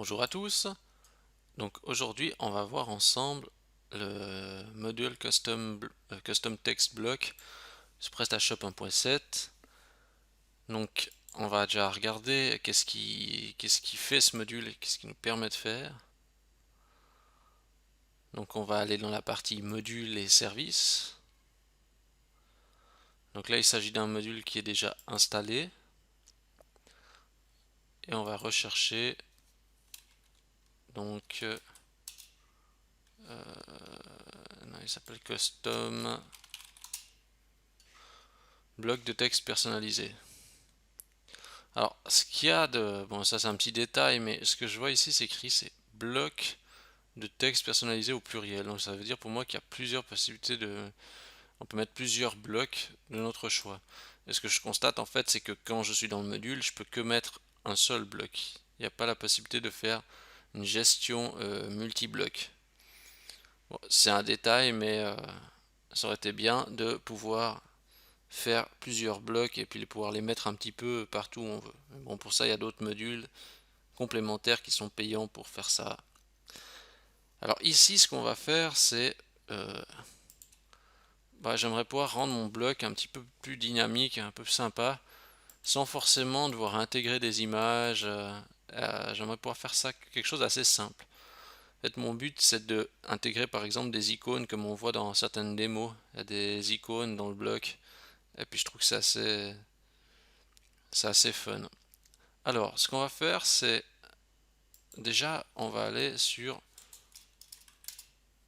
Bonjour à tous. Donc aujourd'hui, on va voir ensemble le module Custom Text Block sur PrestaShop 1.7. Donc on va déjà regarder qu'est-ce qui fait ce module et qu'est-ce qui nous permet de faire. Donc on va aller dans la partie modules et services. Donc là, il s'agit d'un module qui est déjà installé et on va rechercher donc non, il s'appelle Custom Bloc de texte personnalisé. Alors, ce qu'il y a de... Bon, ça c'est un petit détail, mais ce que je vois ici, c'est écrit, c'est bloc de texte personnalisé au pluriel. Donc ça veut dire pour moi qu'il y a plusieurs possibilités de... On peut mettre plusieurs blocs de notre choix. Et ce que je constate en fait, c'est que quand je suis dans le module, je peux que mettre un seul bloc. Il n'y a pas la possibilité de faire une gestion multi-bloc. Bon, c'est un détail, mais ça aurait été bien de pouvoir faire plusieurs blocs et puis pouvoir les mettre un petit peu partout où on veut. Mais bon, pour ça, il y a d'autres modules complémentaires qui sont payants pour faire ça. Alors ici, ce qu'on va faire, c'est j'aimerais pouvoir rendre mon bloc un petit peu plus dynamique, un peu sympa, sans forcément devoir intégrer des images. J'aimerais pouvoir faire ça quelque chose d'assez simple. En fait, mon but, c'est de intégrer par exemple des icônes comme on voit dans certaines démos. Il y a des icônes dans le bloc, et puis je trouve que c'est assez fun. Alors, ce qu'on va faire, c'est déjà, on va aller sur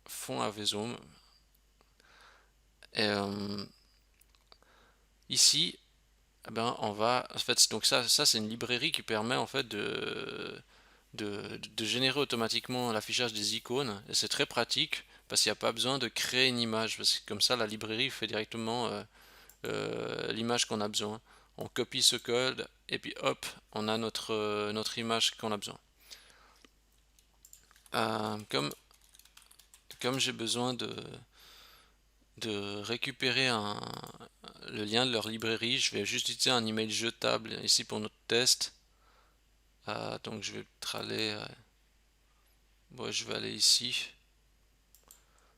fond avec zoom. Et ici, eh ben, on va, en fait, donc ça c'est une librairie qui permet en fait de générer automatiquement l'affichage des icônes. Et c'est très pratique parce qu'il n'y a pas besoin de créer une image. Parce que comme ça, la librairie fait directement l'image qu'on a besoin. On copie ce code et puis hop, on a notre image qu'on a besoin. Comme j'ai besoin de récupérer le lien de leur librairie, je vais juste utiliser un email jetable ici pour notre test. Donc je vais peut-être aller, je vais aller ici.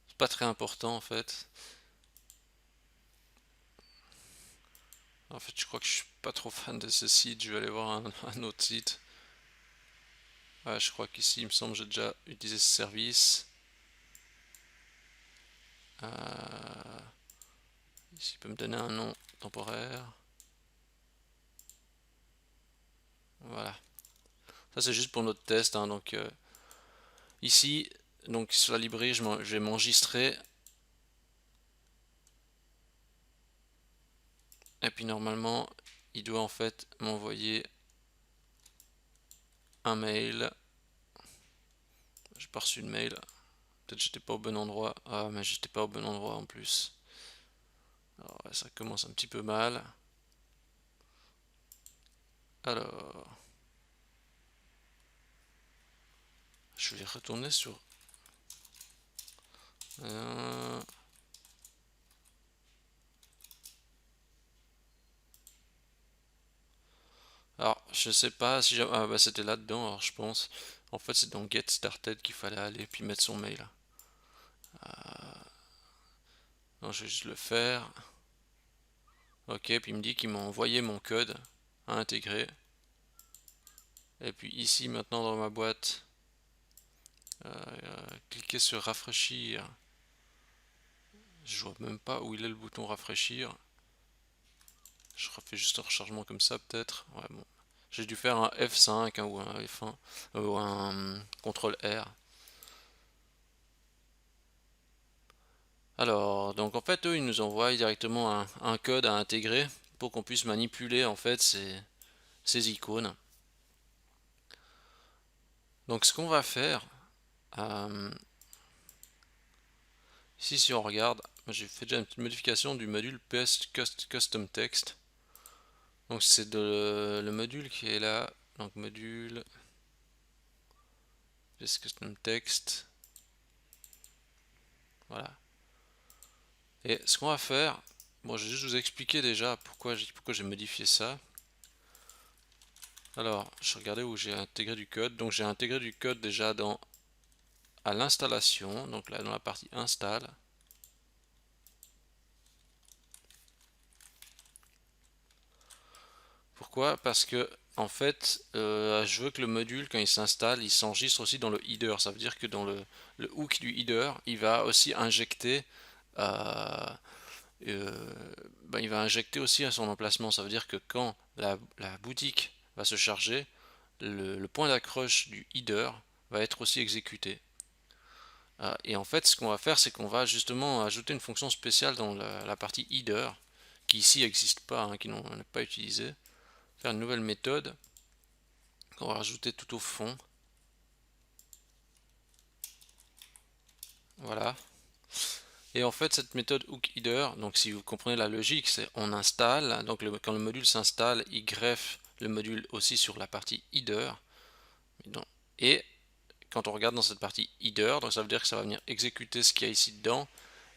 C'est pas très important en fait. En fait, je crois que je suis pas trop fan de ce site. Je vais aller voir un autre site. Ouais, je crois qu'ici, il me semble, j'ai déjà utilisé ce service. Ici, il peut me donner un nom temporaire. Voilà. Ça, c'est juste pour notre test, hein, donc ici, donc sur la librairie, je vais m'enregistrer. Et puis normalement, il doit en fait m'envoyer un mail. J'ai pas reçu de mail. Peut-être que j'étais pas au bon endroit. Ah, mais j'étais pas au bon endroit en plus. Alors, ouais, ça commence un petit peu mal. Alors, je vais retourner sur... Euh, alors, je sais pas si ah bah c'était là-dedans, alors je pense. En fait, c'est dans Get Started qu'il fallait aller puis mettre son mail. Donc, je vais juste le faire. Ok, puis il me dit qu'il m'a envoyé mon code à intégrer. Et puis ici, maintenant dans ma boîte, cliquez sur rafraîchir. Je vois même pas où il est le bouton rafraîchir. Je refais juste un rechargement comme ça peut-être. Ouais, bon. J'ai dû faire un F5 hein, ou un F1 ou un CTRL R. Alors, donc en fait, eux, ils nous envoient directement un code à intégrer pour qu'on puisse manipuler en fait ces icônes. Donc, ce qu'on va faire, euh, ici, si on regarde, j'ai fait déjà une petite modification du module PS Custom Text. Donc, c'est le module qui est là. Donc, module PS Custom Text. Voilà. Et ce qu'on va faire, bon, je vais juste vous expliquer déjà pourquoi j'ai modifié ça. Alors, je regardais où j'ai intégré du code. Donc j'ai intégré du code déjà à l'installation, donc là dans la partie install. Pourquoi? Parce que en fait, je veux que le module, quand il s'installe, il s'enregistre aussi dans le header. Ça veut dire que dans le hook du header, il va aussi injecter, euh, il va injecter aussi à son emplacement. Ça veut dire que quand la boutique va se charger, le point d'accroche du header va être aussi exécuté. Et en fait, ce qu'on va faire, c'est qu'on va justement ajouter une fonction spéciale dans la partie header, qui ici n'existe pas, hein, qui n'est pas utilisée. Faire une nouvelle méthode qu'on va rajouter tout au fond. Voilà. Et en fait, cette méthode hookHeader, donc si vous comprenez la logique, c'est on installe, donc quand le module s'installe, il greffe le module aussi sur la partie header. Et quand on regarde dans cette partie header, donc ça veut dire que ça va venir exécuter ce qu'il y a ici dedans,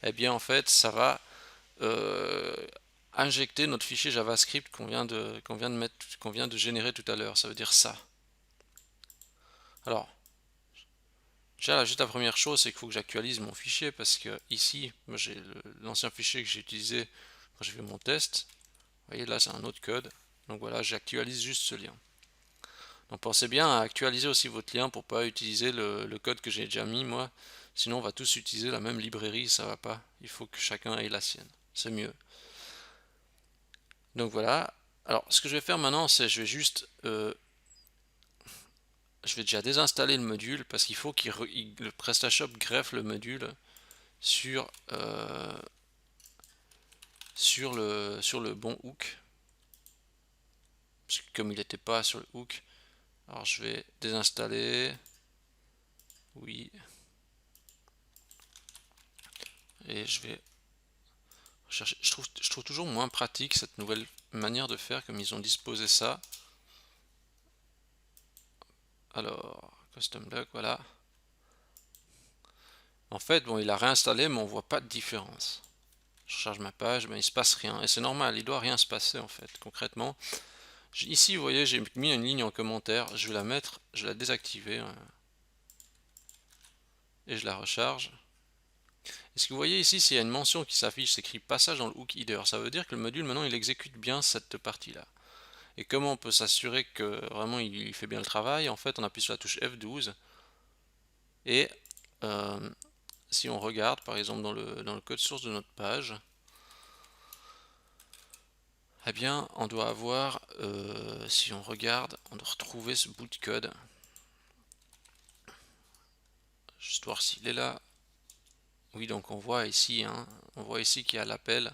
et bien en fait, ça va euh, injecter notre fichier JavaScript qu'on vient de générer tout à l'heure. Ça veut dire ça. Alors, déjà, là, juste la première chose, c'est qu'il faut que j'actualise mon fichier parce que ici, moi j'ai l'ancien fichier que j'ai utilisé quand j'ai fait mon test. Vous voyez, là, c'est un autre code. Donc voilà, j'actualise juste ce lien. Donc pensez bien à actualiser aussi votre lien pour pas utiliser le code que j'ai déjà mis moi. Sinon, on va tous utiliser la même librairie, ça va pas. Il faut que chacun ait la sienne. C'est mieux. Donc voilà. Alors, ce que je vais faire maintenant, c'est je vais juste je vais déjà désinstaller le module parce qu'il faut que le PrestaShop greffe le module sur, sur le bon hook. Parce que comme il n'était pas sur le hook, alors je vais désinstaller. Oui. Et je vais chercher. Je trouve toujours moins pratique cette nouvelle manière de faire comme ils ont disposé ça. Alors, custom block, voilà. En fait, bon, il a réinstallé, mais on voit pas de différence. Je charge ma page, mais il se passe rien. Et c'est normal, il doit rien se passer en fait, concrètement. Ici, vous voyez, j'ai mis une ligne en commentaire. Je vais la mettre, je vais la désactiver. Et je la recharge. Et ce que vous voyez ici, s'il y a une mention qui s'affiche, c'est écrit passage dans le hook header. Ça veut dire que le module, maintenant, il exécute bien cette partie-là. Et comment on peut s'assurer que vraiment il fait bien le travail? En fait, on appuie sur la touche F12. Et euh, si on regarde, par exemple, dans le code source de notre page, eh bien, on doit avoir, si on regarde, on doit retrouver ce bout de code. Juste voir s'il est là. Oui, donc on voit ici, hein, on voit ici qu'il y a l'appel.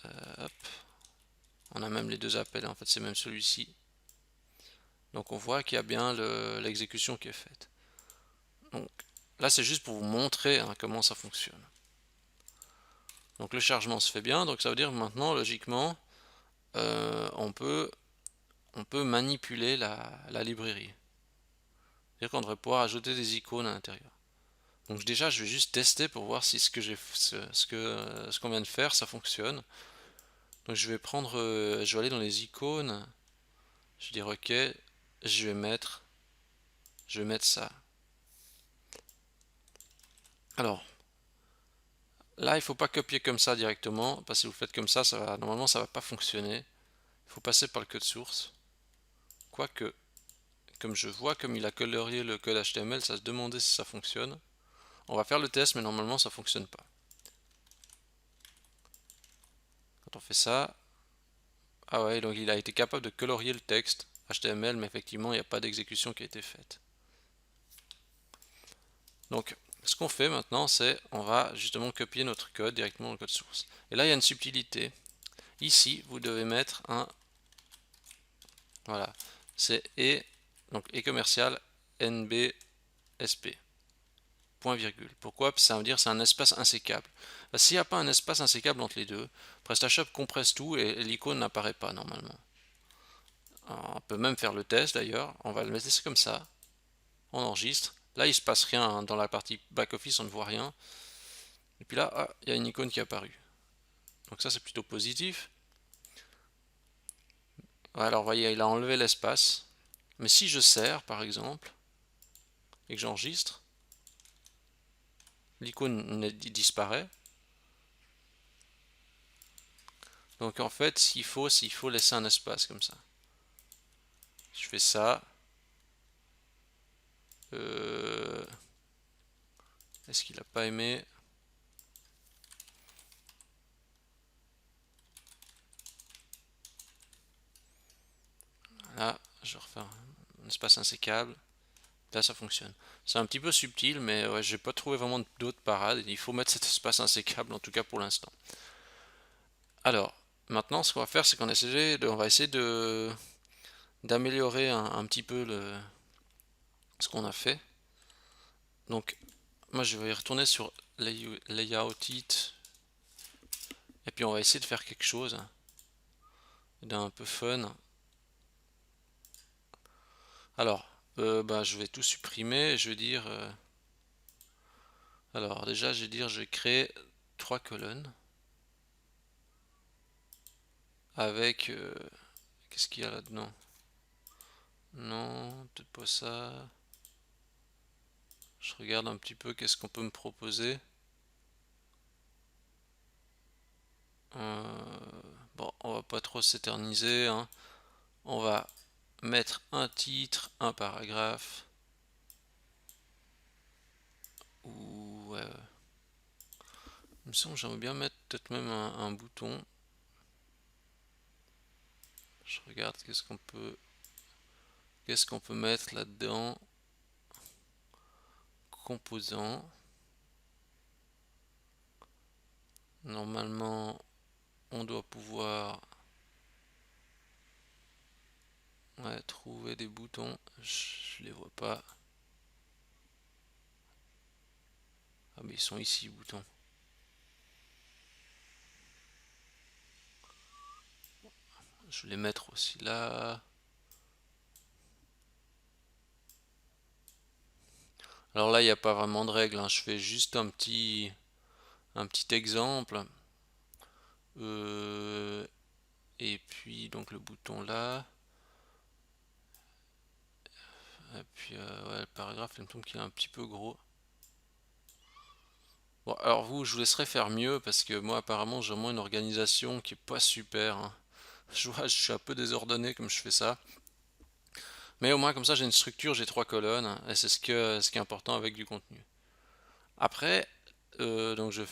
Hop. On a même les deux appels, en fait c'est même celui-ci. Donc on voit qu'il y a bien l'exécution qui est faite. Donc là c'est juste pour vous montrer hein, comment ça fonctionne. Donc le chargement se fait bien, donc ça veut dire que maintenant logiquement on peut manipuler la librairie. C'est-à-dire qu'on devrait pouvoir ajouter des icônes à l'intérieur. Donc déjà je vais juste tester pour voir si ce qu'on vient de faire ça fonctionne. Donc je vais prendre, je vais aller dans les icônes, je vais dire ok, je vais mettre ça. Alors là il faut pas copier comme ça directement parce que si vous faites comme ça, normalement ça va pas fonctionner. Il faut passer par le code source. Quoique, comme je vois comme il a colorié le code HTML, ça se demandait si ça fonctionne. On va faire le test mais normalement ça fonctionne pas. Quand on fait ça, ah ouais, donc il a été capable de colorier le texte HTML, mais effectivement, il n'y a pas d'exécution qui a été faite. Donc, ce qu'on fait maintenant, c'est on va justement copier notre code directement dans le code source. Et là, il y a une subtilité. Ici, vous devez mettre un, voilà, c'est donc et commercial NBSP. Point virgule. Pourquoi? Parce que ça veut dire que c'est un espace insécable. S'il n'y a pas un espace insécable entre les deux, PrestaShop compresse tout et l'icône n'apparaît pas normalement. Alors, on peut même faire le test d'ailleurs. On va le laisser comme ça. On enregistre. Là, il se passe rien. Hein. Dans la partie back-office, on ne voit rien. Et puis là, ah, il y a une icône qui est apparue. Donc ça, c'est plutôt positif. Alors, vous voyez, il a enlevé l'espace. Mais si je serre, par exemple, et que j'enregistre, l'icône disparaît. Donc en fait, ce qu'il faut, c'est qu'il faut laisser un espace comme ça. Je fais ça. Est-ce qu'il n'a pas aimé? Là, je refais un espace insécable. Là, ça fonctionne. C'est un petit peu subtil, mais ouais, j'ai pas trouvé vraiment d'autres parades. Il faut mettre cet espace insécable, en tout cas pour l'instant. Alors, maintenant, ce qu'on va faire, c'est on va essayer d'améliorer un petit peu ce qu'on a fait. Donc, moi, je vais retourner sur Layout It, et puis on va essayer de faire quelque chose d'un peu fun. Alors, je vais tout supprimer. Je vais dire. Alors, déjà, je vais dire, je vais créer 3 colonnes avec. Qu'est-ce qu'il y a là-dedans? Non, peut-être pas ça. Je regarde un petit peu qu'est-ce qu'on peut me proposer. Bon, on va pas trop s'éterniser, hein. On va mettre un titre, un paragraphe. Ou il me semble que j'aimerais bien mettre peut-être même un bouton. Je regarde qu'est-ce qu'on peut mettre là-dedans. Composants. Normalement, on doit pouvoir trouver des boutons. Je les vois pas. Ah mais ils sont ici, boutons. Je vais les mettre aussi là. Alors là, il n'y a pas vraiment de règle, hein. Je fais juste un petit exemple. Et puis donc le bouton là. Et puis ouais, le paragraphe, il me semble qu'il est un petit peu gros. Bon, alors vous, je vous laisserai faire mieux parce que moi, apparemment, j'ai vraiment une organisation qui est pas super, hein. Je vois, je suis un peu désordonné comme je fais ça. Mais au moins, comme ça, j'ai une structure, j'ai 3 colonnes, hein, et c'est ce qui est important avec du contenu. Après, donc je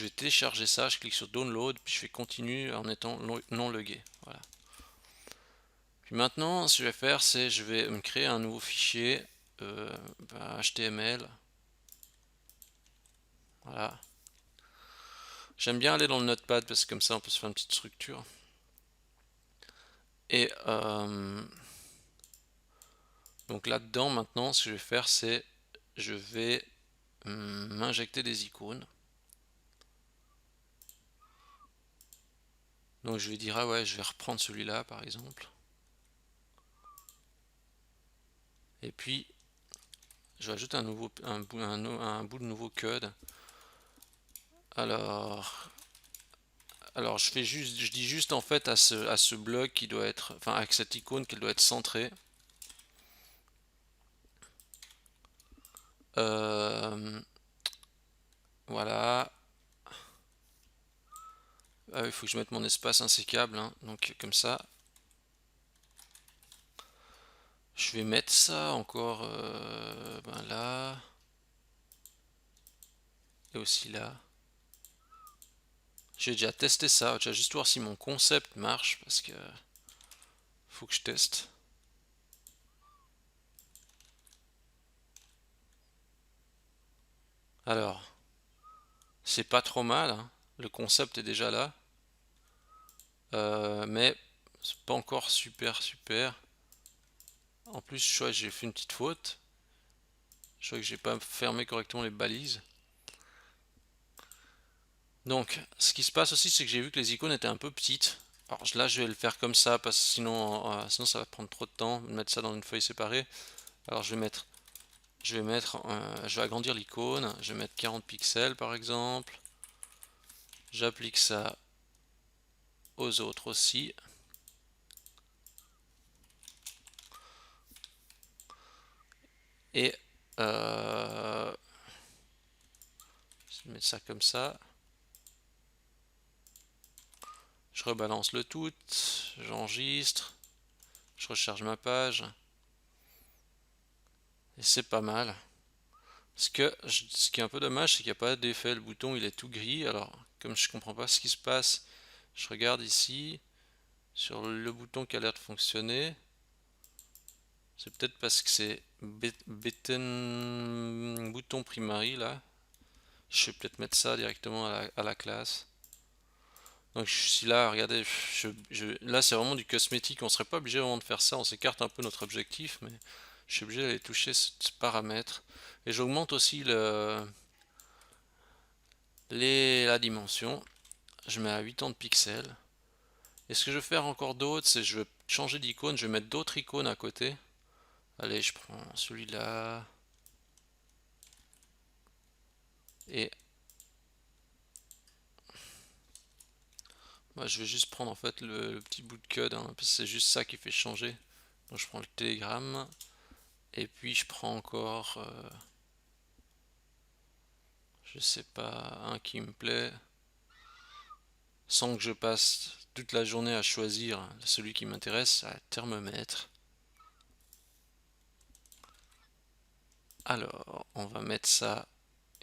vais télécharger ça, je clique sur Download, puis je fais Continue en étant non logué. Voilà. Puis maintenant, ce que je vais faire, c'est je vais me créer un nouveau fichier HTML. Voilà. J'aime bien aller dans le Notepad parce que comme ça, on peut se faire une petite structure. Et donc là-dedans, maintenant, ce que je vais faire, c'est je vais m'injecter des icônes. Donc je vais dire, ah ouais, je vais reprendre celui-là, par exemple. Et puis, je vais ajouter un bout de nouveau code. Alors, je dis juste en fait à ce bloc qui doit être, enfin avec cette icône qu'elle doit être centrée. Voilà. Il faut que je mette mon espace insécable, hein. Donc comme ça. Je vais mettre ça encore là. Et aussi là. J'ai déjà testé ça. Je vais juste voir si mon concept marche parce que faut que je teste. Alors, c'est pas trop mal, hein. Le concept est déjà là. Mais c'est pas encore super. En plus, je crois que j'ai fait une petite faute. Je crois que j'ai pas fermé correctement les balises. Donc, ce qui se passe aussi, c'est que j'ai vu que les icônes étaient un peu petites. Alors là, je vais le faire comme ça parce que sinon ça va prendre trop de temps de mettre ça dans une feuille séparée. Alors je vais agrandir l'icône. Je vais mettre 40 pixels par exemple. J'applique ça aux autres aussi. Et je vais mettre ça comme ça. Je rebalance le tout, j'enregistre, je recharge ma page. Et c'est pas mal. Ce qui est un peu dommage, c'est qu'il n'y a pas d'effet. Le bouton il est tout gris. Alors, comme je comprends pas ce qui se passe, je regarde ici sur le bouton qui a l'air de fonctionner. C'est peut-être parce que c'est bouton primary là. Je vais peut-être mettre ça directement à la classe. Donc si là, regardez, là c'est vraiment du cosmétique. On serait pas obligé vraiment de faire ça. On s'écarte un peu notre objectif, mais je suis obligé d'aller toucher ce paramètre. Et j'augmente aussi la dimension. Je mets à 80 pixels. Et ce que je vais faire encore d'autre, c'est je vais changer d'icône. Je vais mettre d'autres icônes à côté. Allez, je prends celui-là. Et moi, je vais juste prendre en fait le petit bout de code, hein, parce que c'est juste ça qui fait changer. Donc je prends le télégramme. Et puis je prends encore, je sais pas, un qui me plaît. Sans que je passe toute la journée à choisir celui qui m'intéresse, à thermomètre. Alors, on va mettre ça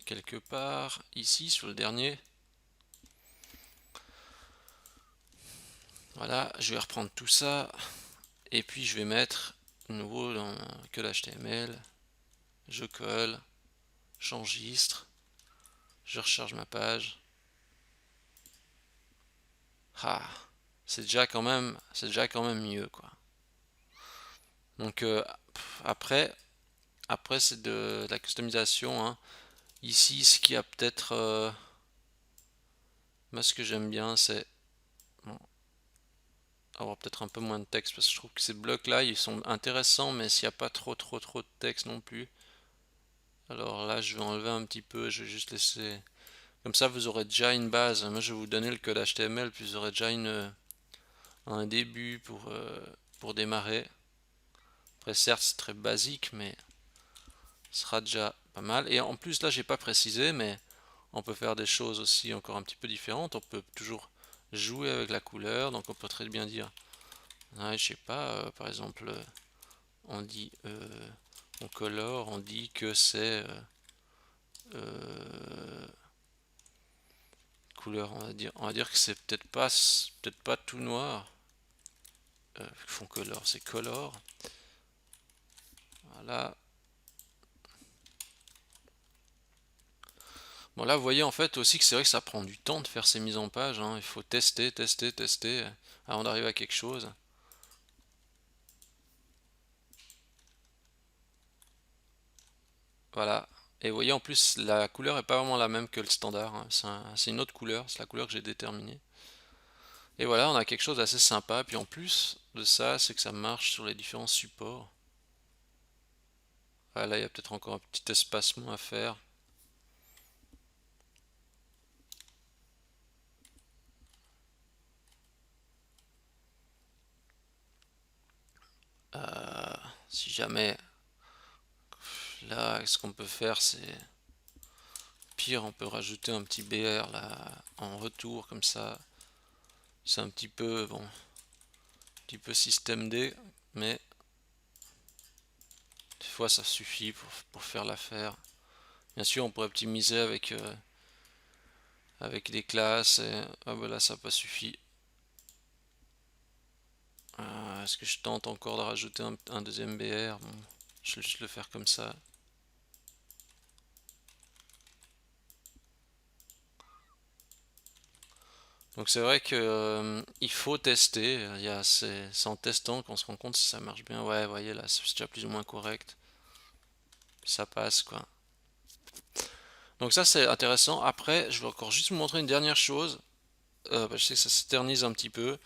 quelque part, ici, sur le dernier. Voilà, je vais reprendre tout ça. Et puis je vais mettre de nouveau dans que l'HTML. Je colle, j'enregistre, je recharge ma page. Ah, c'est déjà quand même mieux quoi. Donc après, c'est de la customisation, hein. Ici, ce qui a peut-être, moi ce que j'aime bien, c'est bon, avoir peut-être un peu moins de texte parce que je trouve que ces blocs là, ils sont intéressants, mais s'il n'y a pas trop de texte non plus. Alors là, je vais enlever un petit peu, je vais juste laisser. Comme ça, vous aurez déjà une base. Moi, je vais vous donner le code HTML, puis vous aurez déjà un début pour démarrer. Après, certes, c'est très basique, mais ce sera déjà pas mal. Et en plus, là, j'ai pas précisé, mais on peut faire des choses aussi encore un petit peu différentes. On peut toujours jouer avec la couleur. Donc, on peut très bien dire, ouais, je sais pas, par exemple, on dit, on colore, on dit que c'est euh, couleur. On va dire que c'est peut-être pas tout noir. Fond color, c'est color. Voilà. Bon là vous voyez en fait aussi que c'est vrai que ça prend du temps de faire ces mises en page, hein. Il faut tester avant d'arriver à quelque chose. Voilà. Et vous voyez en plus la couleur est pas vraiment la même que le standard, hein. C'est une autre couleur, c'est la couleur que j'ai déterminée. Et voilà, on a quelque chose d'assez sympa. Puis en plus de ça, c'est que ça marche sur les différents supports. Voilà, il y a peut-être encore un petit espacement à faire. Si jamais, là, ce qu'on peut faire, c'est pire, on peut rajouter un petit BR là en retour comme ça. C'est un petit peu système D, mais des fois ça suffit pour faire l'affaire. Bien sûr, on pourrait optimiser avec des classes. Et, ah ben là, ça n'a pas suffi. Est-ce que je tente encore de rajouter un deuxième BR? Bon, je vais juste le faire comme ça. Donc c'est vrai que il faut tester. C'est en testant qu'on se rend compte si ça marche bien. Ouais, vous voyez là, c'est déjà plus ou moins correct. Ça passe quoi. Donc ça c'est intéressant. Après, je vais encore juste vous montrer une dernière chose. Je sais que ça s'éternise un petit peu.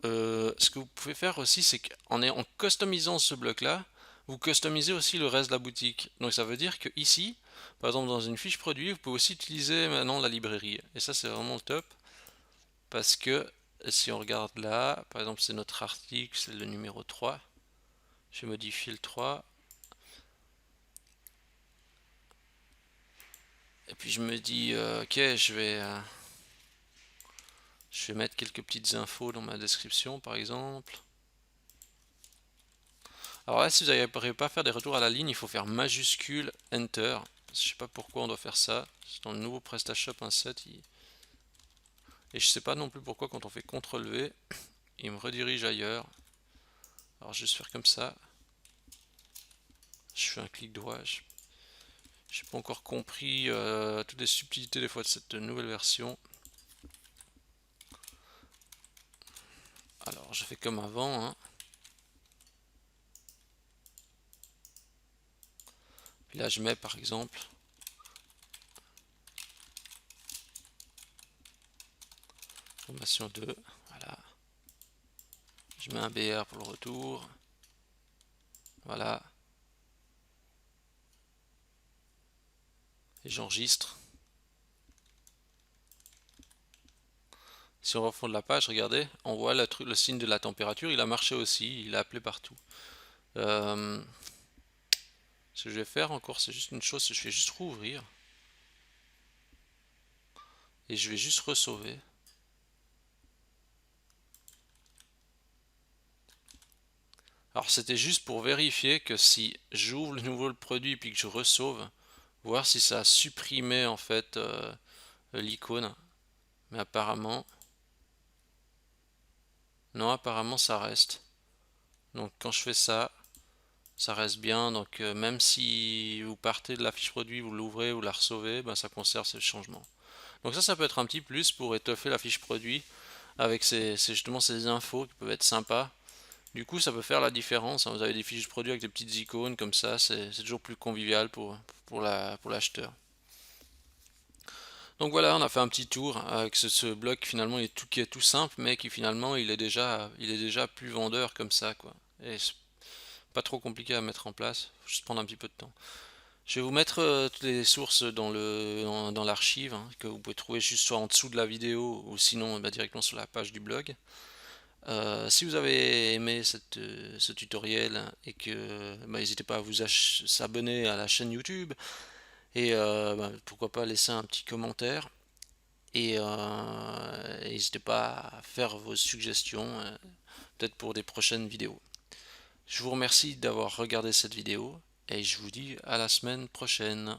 Ce que vous pouvez faire aussi, c'est en customisant ce bloc-là, vous customisez aussi le reste de la boutique. Donc ça veut dire que ici, par exemple dans une fiche produit, vous pouvez aussi utiliser maintenant la librairie. Et ça c'est vraiment le top. Parce que si on regarde là, par exemple c'est notre article, c'est le numéro 3. Je vais modifier le 3. Et puis je me dis, ok, je vais mettre quelques petites infos dans ma description, par exemple. Alors là, si vous n'arrivez pas à faire des retours à la ligne, il faut faire majuscule Enter. Je sais pas pourquoi on doit faire ça. Dans le nouveau PrestaShop 1.7, et je sais pas non plus pourquoi quand on fait CTRL V, il me redirige ailleurs. Alors juste faire comme ça. Je fais un clic droit. Je n'ai pas encore compris toutes les subtilités des fois de cette nouvelle version. Alors je fais comme avant, hein. Puis là je mets par exemple formation 2, voilà. Je mets un BR pour le retour. Voilà. Et j'enregistre. Si on refond de la page, regardez, on voit le signe de la température, il a marché aussi, il a appelé partout. Ce que je vais faire encore, c'est juste une chose, je vais juste rouvrir. Et je vais juste resauver. Alors c'était juste pour vérifier que si j'ouvre de nouveau le produit puis que je resauve, voir si ça a supprimé en fait l'icône. Mais apparemment, non, apparemment ça reste. Donc quand je fais ça, ça reste bien. Donc même si vous partez de la fiche produit, vous l'ouvrez, vous la resauvez, ben, ça conserve ce changement. Donc ça peut être un petit plus pour étoffer la fiche produit avec justement ces infos qui peuvent être sympas. Du coup, ça peut faire la différence, hein. Vous avez des fiches produits avec des petites icônes comme ça, c'est toujours plus convivial pour l'acheteur. Donc voilà, on a fait un petit tour avec ce bloc finalement qui est tout simple, mais qui finalement il est déjà plus vendeur comme ça, quoi. Et c'est pas trop compliqué à mettre en place, faut juste prendre un petit peu de temps. Je vais vous mettre toutes les sources dans l'archive, hein, que vous pouvez trouver juste soit en dessous de la vidéo ou sinon bah, directement sur la page du blog. Si vous avez aimé ce tutoriel et que bah, n'hésitez pas à vous s'abonner à la chaîne YouTube et bah, pourquoi pas laisser un petit commentaire et n'hésitez pas à faire vos suggestions peut-être pour des prochaines vidéos. Je vous remercie d'avoir regardé cette vidéo et je vous dis à la semaine prochaine.